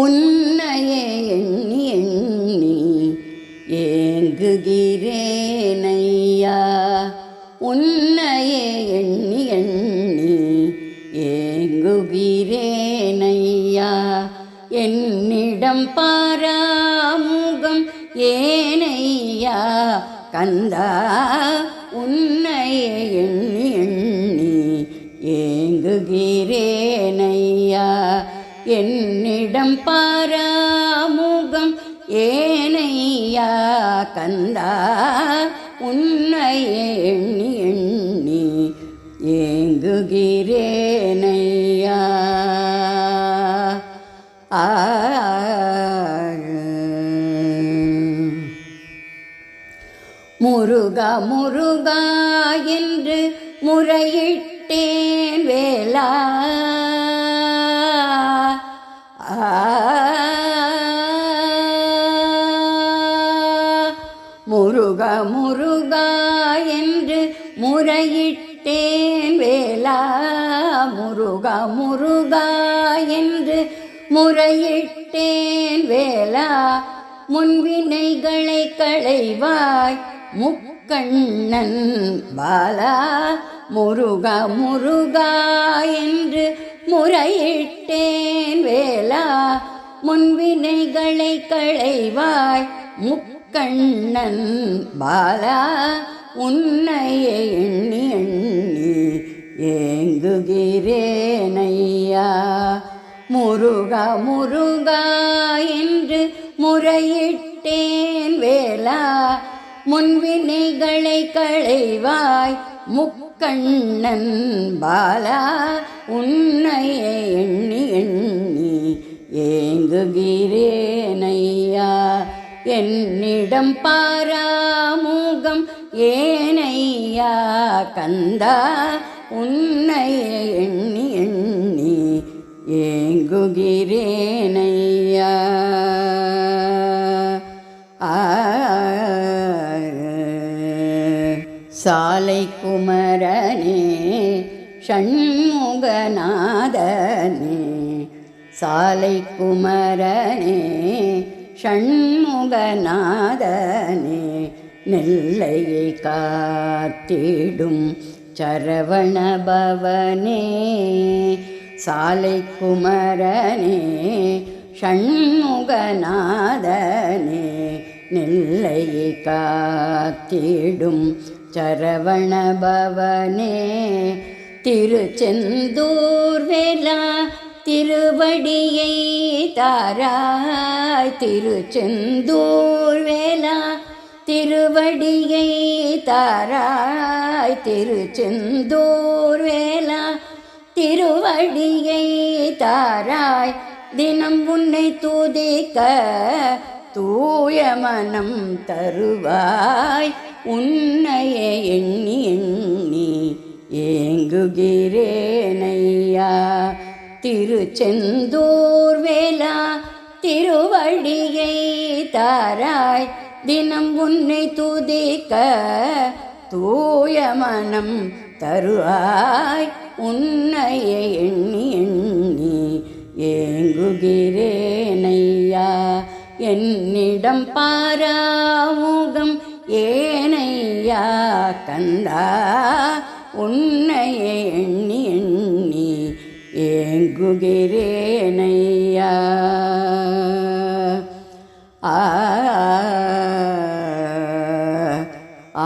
உன்னையே எண்ணி எண்ணி ஏங்குகிறேனையா. உன்னையே எண்ணி எண்ணி ஏங்குகிறேனையா. என்னிடம் பாராமுகம் ஏனையா கந்தா. உன்னையே எண்ணி எண்ணி ஏங்குகிறேனையா. என்னிடம் பாராமுகம் ஏனையா கந்தா. உன்னையே எண்ணி எண்ணி ஏங்குகிறேனையா. முருகா முருகா என்று முறையிட்டேன் வேலா. முருகா முருகா என்று முறையிட்டேன் வேலா. முருகா முருகா என்று முறையிட்டேன் வேலா. முன்வினைகளை களைவாய் முக்கண்ணன் பாலா. முருகா முருகா என்று முறையிட்டேன் வேலா. முன்வினைகளை களைவாய் முக்கண்ணன் பாலா. உன்னையே எண்ணி எண்ணி ஏங்குகிறேனையா. முருகா முருகா என்று முறையிட்டேன் வேலா. முன்வினைகளை களைவாய் முக்கண்ணன் பாலா. உன்னையே எண்ணி எண்ணி ஏங்குகிறேனையா. என்னிடம் பாராமுகம் ஏனையா கந்தா. உன்னையே எண்ணி எண்ணி ஏங்குகிறேனையா. சாலை குமரனே ஷண்முகநாதனே. சாலை குமரனே ஷண்முகநாதனே. நெல்லையை காத்திடும் சரவணபவனே. சாலை குமரனே ஷண்முகநாதனே. நெல்லையை காத்திடும் சரவணபவனே. திருச்செந்தூர் வேலா திருவடியை தாராய். திருச்செந்தூர் வேலா திருவடியை தாராய். திருச்செந்தூர் வேலா திருவடியை தாராய். தினம் உன்னை துதிக்க தூய மனம் தருவாய். உன்னையே எண்ணி எண்ணி ஏங்குகிறேனையா. திருச்செந்தூர் வேலா திருவடியை தாராய். தினம் உன்னை துதிக்க தூய மனம் தருவாய். உன்னையே எண்ணி எண்ணி ஏங்குகிறேனையா. என்னிடம் பாராமுகம் ஏனையா கந்தா. உன்னையே எண்ணி எண்ணி ஏங்குகிறேனையா. ஆ ஆ